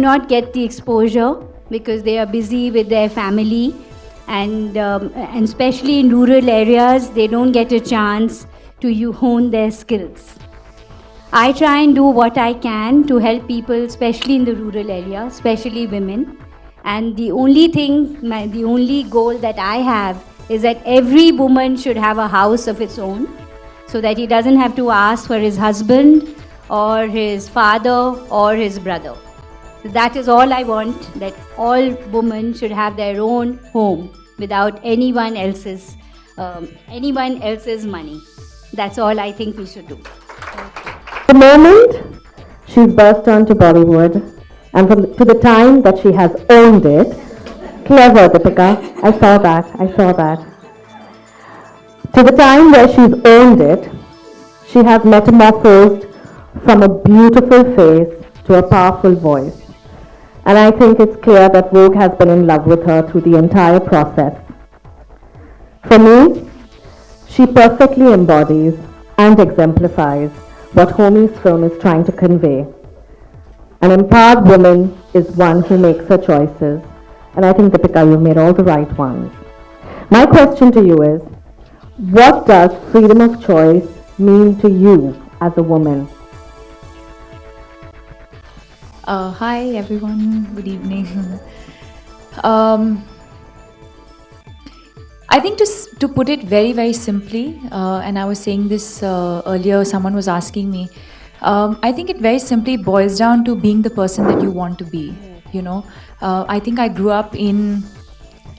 not get the exposure because they are busy with their family, and especially in rural areas, they don't get a chance to hone their skills. I try and do what I can to help people, especially in the rural area, especially women. And the only the only goal that I have is that every woman should have a house of its own, so that he doesn't have to ask for his husband or his father or his brother. So that is all I want, that all women should have their own home without anyone else's money. That's all I think we should do. The moment she's burst onto Bollywood, and to the time that she has owned it, clever Deepika, I saw that. To the time where she's owned it, she has metamorphosed from a beautiful face to a powerful voice. And I think it's clear that Vogue has been in love with her through the entire process. For me, she perfectly embodies and exemplifies what Homi's film is trying to convey. An empowered woman is one who makes her choices, and I think, Deepika, you've made all the right ones. My question to you is, what does freedom of choice mean to you as a woman? Hi everyone, good evening. I think to put it very, very simply, and I was saying this earlier, someone was asking me, I think it very simply boils down to being the person that you want to be, you know. I think I grew up in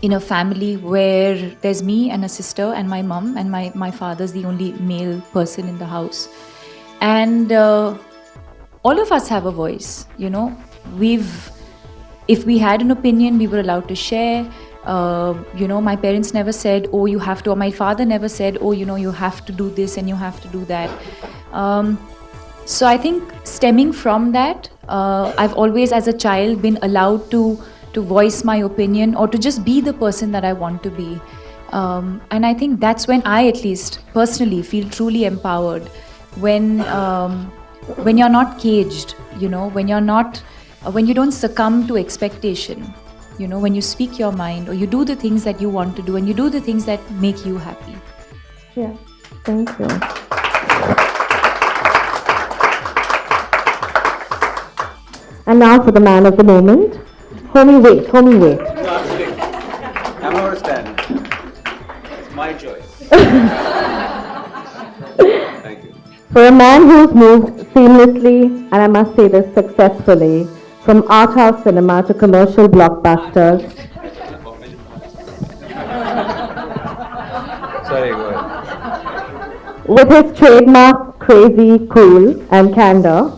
a family where there's me and a sister and my mom, and my father's the only male person in the house. And all of us have a voice, you know. If we had an opinion, we were allowed to share. You know, my parents never said, oh, you have to, or my father never said, oh, you know, you have to do this and you have to do that. So I think stemming from that, I've always as a child been allowed to voice my opinion or to just be the person that I want to be. And I think that's when I at least personally feel truly empowered, when you're not caged, you know, when you don't succumb to expectation, you know, when you speak your mind or you do the things that you want to do and you do the things that make you happy. Yeah, thank you. And now for the man of the moment. Homie, wait. I'm not standing. It's my choice. Thank you. For a man who's moved seamlessly, and I must say this successfully, from art house cinema to commercial blockbusters. Sorry, go ahead. With his trademark crazy, cool, and candor,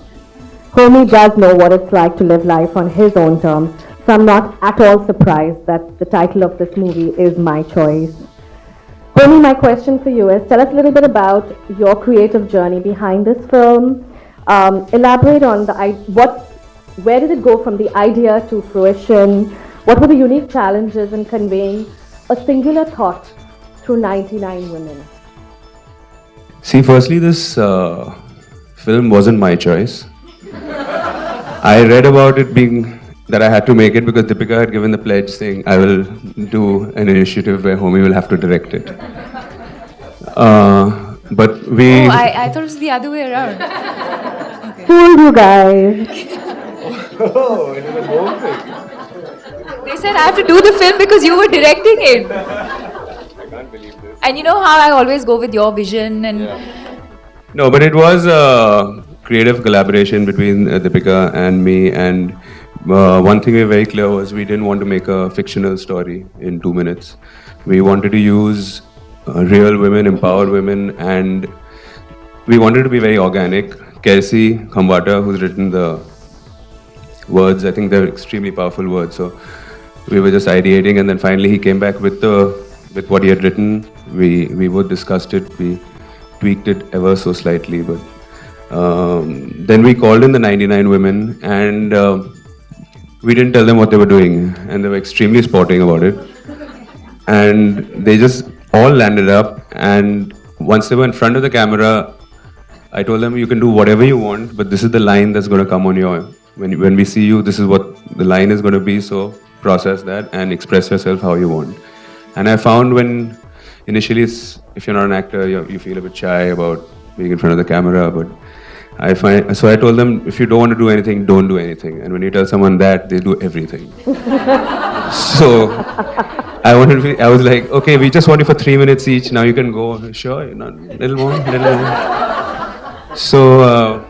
Homie does know what it's like to live life on his own terms, so I'm not at all surprised that the title of this movie is My Choice. Homie, my question for you is, tell us a little bit about your creative journey behind this film. Elaborate on where did it go from the idea to fruition? What were the unique challenges in conveying a singular thought through 99 women? See, firstly, this film wasn't my choice. I read about it being that I had to make it because Deepika had given the pledge saying I will do an initiative where Homie will have to direct it. But we... Oh, I thought it was the other way around. Fooled you guys. Oh, it was a whole thing. They said I have to do the film because you were directing it. I can't believe this. And you know how I always go with your vision and... Yeah. No, but it was a creative collaboration between Deepika and me, and one thing we were very clear was we didn't want to make a fictional story in 2 minutes. We wanted to use real women, empowered women, and we wanted to be very organic. Kaisi Khambata, who's written the words, I think they're extremely powerful words. So we were just ideating, and then finally he came back with what he had written. We both discussed it. We tweaked it ever so slightly, but then we called in the 99 women, and we didn't tell them what they were doing, and they were extremely sporting about it. And they just all landed up, and once they were in front of the camera, I told them, you can do whatever you want, but this is the line that's going to come on your When we see you, this is what the line is going to be. So process that and express yourself how you want. And I found when initially, if you're not an actor, you feel a bit shy about being in front of the camera. But I told them, if you don't want to do anything, don't do anything. And when you tell someone that, they do everything. So I was like, okay, we just want you for 3 minutes each. Now you can go. Sure, little more, little more. So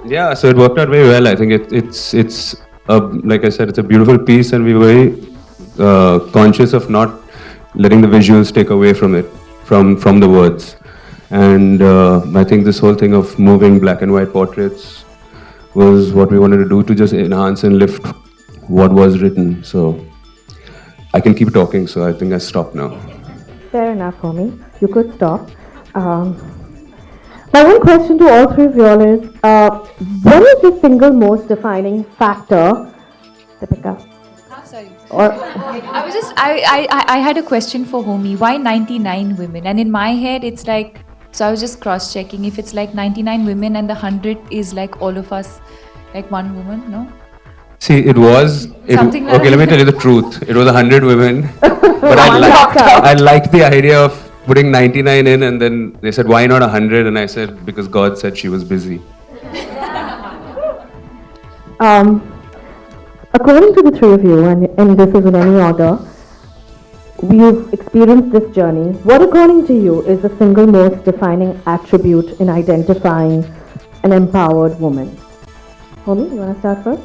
yeah, so it worked out very well. I think it's like I said, it's a beautiful piece, and we were very conscious of not letting the visuals take away from it, from the words. And I think this whole thing of moving black and white portraits was what we wanted to do to just enhance and lift what was written. So I can keep talking, so I think I stop now. Fair enough, homie. You could stop. My one question to all three of you all is, what is the single most defining factor, Deepika? Sorry. Or I had a question for Homi. Why 99 women? And in my head, it's like, so I was just cross-checking if it's like 99 women and the 100 is like all of us, like one woman, no? See, it was... Something like okay, let me tell you the truth. It was 100 women. But I liked the idea of putting 99 in, and then they said, why not 100? And I said, because God said she was busy. according to the three of you, and this is in any order, you've experienced this journey. What, according to you, is the single most defining attribute in identifying an empowered woman? Homi, you want to start first?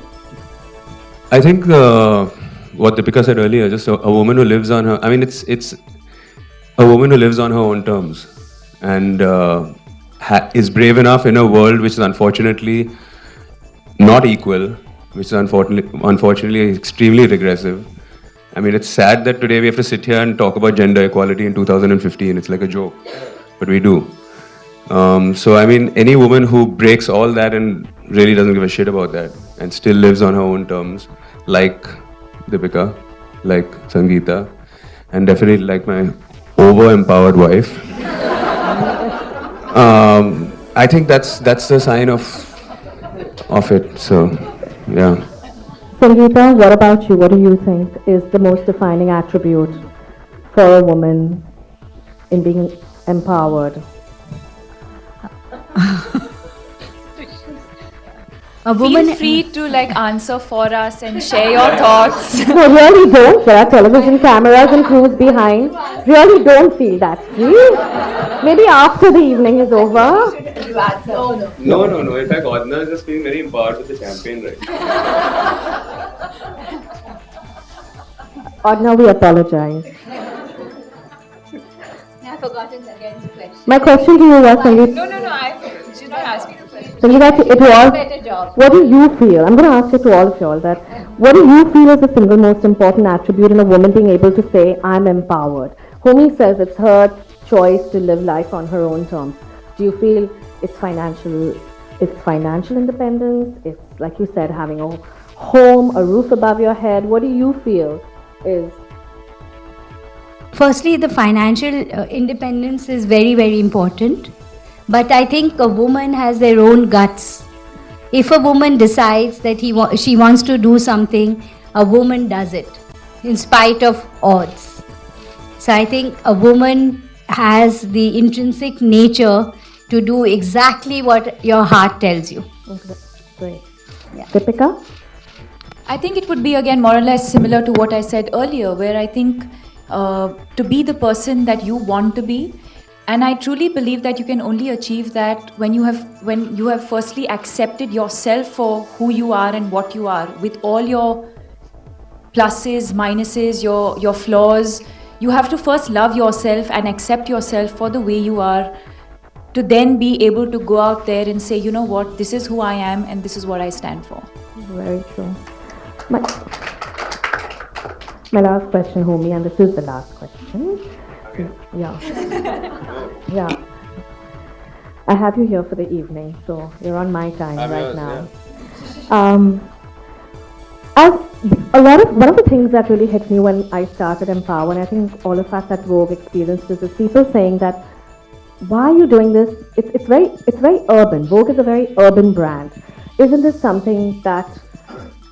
I think what Deepika said earlier, just a woman who lives on her... I mean, it's a woman who lives on her own terms and is brave enough in a world which is unfortunately not equal, which is unfortunately extremely regressive. I mean, it's sad that today we have to sit here and talk about gender equality in 2015. It's like a joke, but we do. So, I mean, any woman who breaks all that and really doesn't give a shit about that and still lives on her own terms, like Deepika, like Sangeeta, and definitely like my over-empowered wife. I think that's the sign of it. So, yeah. Sangeeta, what about you? What do you think is the most defining attribute for a woman in being empowered? A woman. Feel free to like answer for us and share your thoughts. No, really don't. There are television cameras and crews behind. Really don't feel that free. Maybe after the evening is over. No. In fact, Adna is just being very empowered with the champagne right Adna, we apologize. I've forgotten again the question. My question to you was, Sangeeta, No. She's not asking a question. Sangeeta, it was, Better job. what do you feel? I'm going to ask it to all of you all that. What do you feel is the single most important attribute in a woman being able to say, I'm empowered? Homi says it's her choice to live life on her own terms. Do you feel it's financial independence? It's, like you said, having a home, a roof above your head. What do you feel is? Firstly, the financial independence is very, very important. But I think a woman has their own guts. If a woman decides that she wants to do something, a woman does it, in spite of odds. So I think a woman has the intrinsic nature to do exactly what your heart tells you. Okay, great. Yeah. Deepika? I think it would be again more or less similar to what I said earlier, where I think to be the person that you want to be, and I truly believe that you can only achieve that when you have firstly accepted yourself for who you are and what you are, with all your pluses, minuses, your flaws. You have to first love yourself and accept yourself for the way you are, to then be able to go out there and say, you know what, this is who I am and this is what I stand for. Very true. My last question, Homi, and this is the last question. Yeah. Yeah. I have you here for the evening, so you're on my time right now. One of the things that really hit me when I started Empower, and I think all of us at Vogue experienced this, is people saying that, why are you doing this? It's very urban. Vogue is a very urban brand. Isn't this something that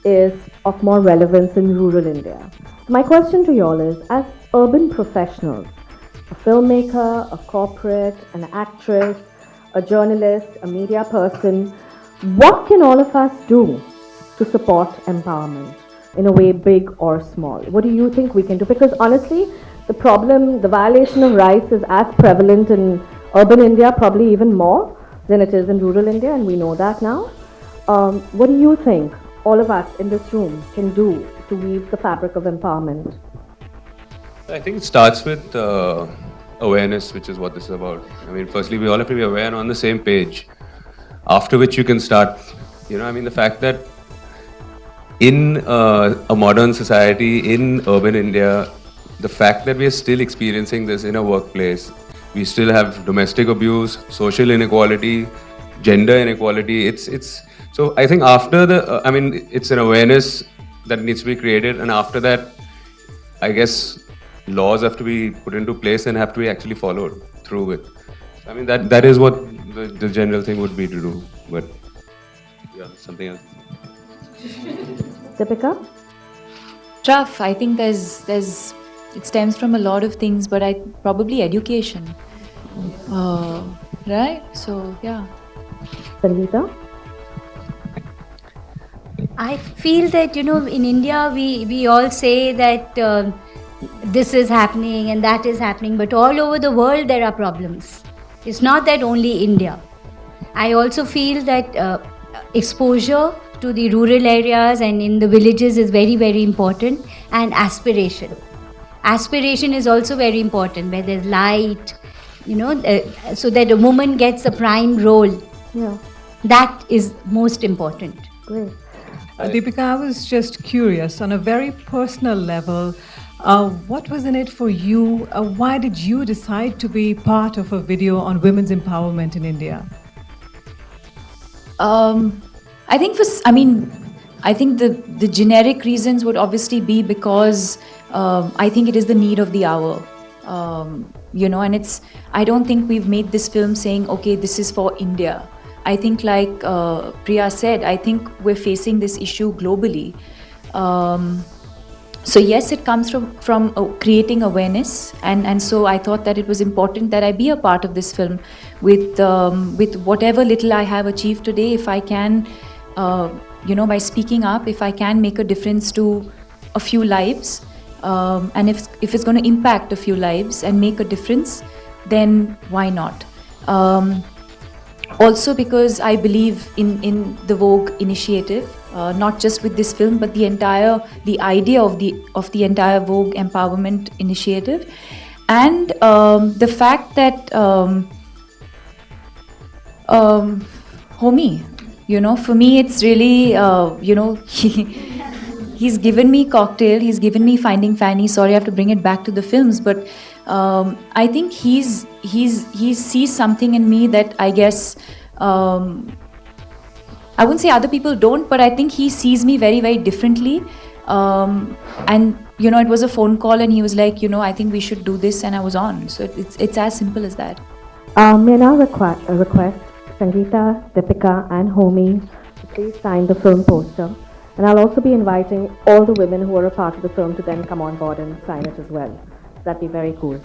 is of more relevance in rural India. My question to you all is, as urban professionals, a filmmaker, a corporate, an actress, a journalist, a media person, what can all of us do to support empowerment in a way, big or small? What do you think we can do? Because honestly, the problem, the violation of rights is as prevalent in urban India, probably even more than it is in rural India, and we know that now. What do you think all of us in this room can do to weave the fabric of empowerment? I think it starts with awareness, which is what this is about. I mean, firstly, we all have to be aware and on the same page. After which you can start, the fact that in a modern society, in urban India, the fact that we are still experiencing this in a workplace, we still have domestic abuse, social inequality, gender inequality. It's so I think after it's an awareness that needs to be created, and after that, I guess laws have to be put into place and have to be actually followed through with. I mean that is what the general thing would be to do. But yeah, something else. Deepika? Tough. I think there's it stems from a lot of things, but probably education, right? So yeah. Sangeeta? I feel that, in India, we all say that this is happening and that is happening, but all over the world there are problems. It's not that only India. I also feel that exposure to the rural areas and in the villages is very, very important, and aspiration. Aspiration is also very important, where there's light, so that a woman gets a prime role. Yeah, That is most important. great. Deepika, I was just curious, on a very personal level, what was in it for you? Why did you decide to be part of a video on women's empowerment in India? I think I think the generic reasons would obviously be because I think it is the need of the hour. And I don't think we've made this film saying, okay, this is for India. I think, like Priya said, I think we're facing this issue globally. So yes, it comes from creating awareness, and so I thought that it was important that I be a part of this film with whatever little I have achieved today. If I can, by speaking up, if I can make a difference to a few lives, and if it's going to impact a few lives and make a difference, then why not? Also because I believe in the Vogue initiative, not just with this film, but the idea of the entire Vogue empowerment initiative, and the fact that Homie, for me it's really he's given me Cocktail, he's given me Finding Fanny. Sorry, I have to bring it back to the films, but I think he sees something in me that I guess I wouldn't say other people don't, but I think he sees me very, very differently. And it was a phone call, and he was like, I think we should do this, and I was on. So it's as simple as that. May I now request Sangeeta, Deepika, and Homie to please sign the film poster. And I'll also be inviting all the women who are a part of the film to then come on board and sign it as well. That'd be very cool.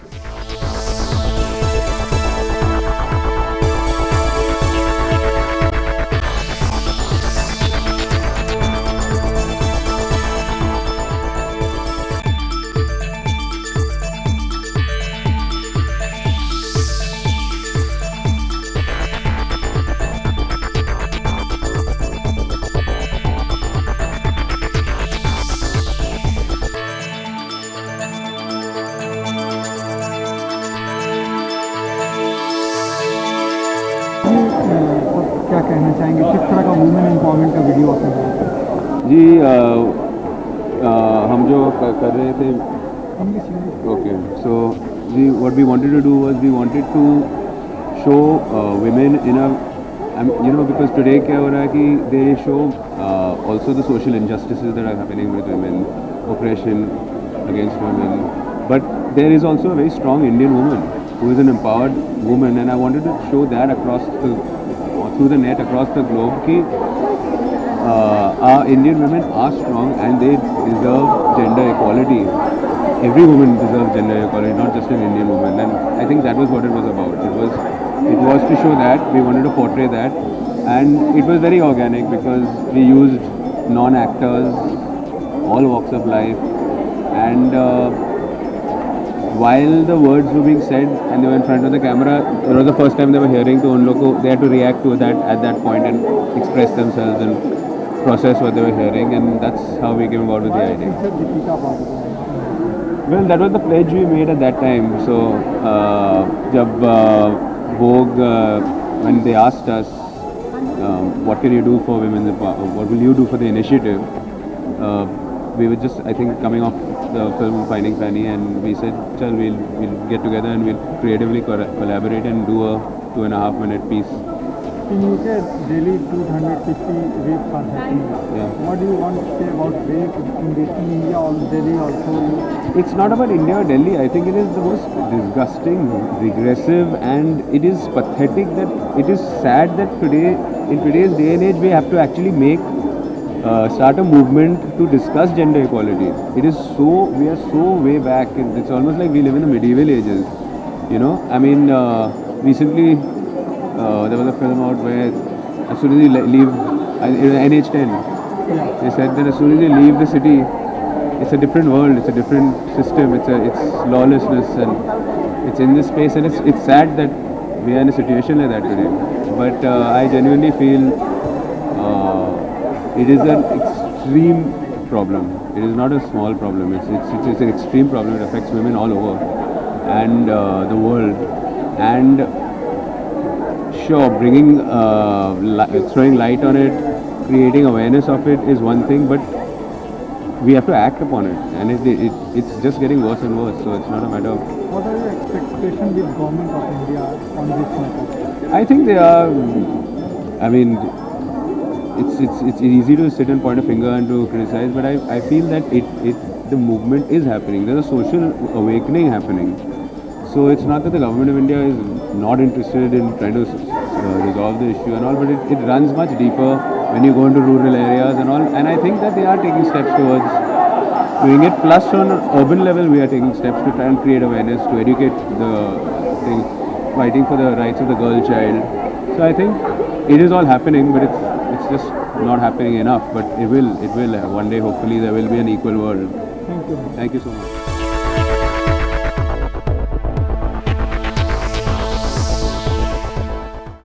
क्या कहना चाहेंगे, किस तरह का women empowerment का video आपने बनाया? जी हम जो कर रहे थे, okay, so what we wanted to do was we wanted to show women in a, because today क्या हो रहा है कि they show also the social injustices that are happening with women, oppression against women, but there is also a very strong Indian woman who is an empowered woman, and I wanted to show that across through the net across the globe कि our Indian women are strong and they deserve gender equality. Every woman deserves gender equality, not just an Indian woman. And I think that was what it was about. It was to show that, we wanted to portray that, and it was very organic because we used non-actors, all walks of life, and while the words were being said and they were in front of the camera, it was the first time they were hearing to Unloko, they had to react to that at that point and express themselves and process what they were hearing, and that's how we came about with the idea. Well, that was the pledge we made at that time. So, Vogue, when they asked us, what can you do for women's empowerment, what will you do for the initiative, we were just, I think, coming off the film Finding Fanny, and we said, chal, we'll get together and we'll creatively collaborate and do a 2.5-minute piece. In UK, daily 250 rapes are happening. Yeah. What do you want to say about rape in India or Delhi also? It's not about India or Delhi. I think it is the most disgusting, regressive, and it is pathetic that it is sad that today, in today's day and age, we have to actually start a movement to discuss gender equality. We are so way back. It's almost like we live in the medieval ages. You know, I mean, recently there was a film out where as soon as you leave NH10, they said that as soon as you leave the city, it's a different world, it's a different system, it's lawlessness, and it's in this space, and it's sad that we are in a situation like that today. But I genuinely feel it is an extreme problem. It is not a small problem. It's an extreme problem. It affects women all over and the world. And sure, bringing throwing light on it, creating awareness of it is one thing, but we have to act upon it, and it's just getting worse and worse. So it's not a matter of. What are your expectations with government of India on this matter? I think they are. I mean, it's easy to sit and point a finger and to criticize, but I feel that the movement is happening. There's a social awakening happening. So it's not that the government of India is not interested in trying to resolve the issue and all, but it runs much deeper when you go into rural areas and all. And I think that they are taking steps towards doing it. Plus, on an urban level, we are taking steps to try and create awareness, to educate the thing, fighting for the rights of the girl child. So I think it is all happening, but it's just not happening enough. But it will one day. Hopefully, there will be an equal world. Thank you. Thank you so much.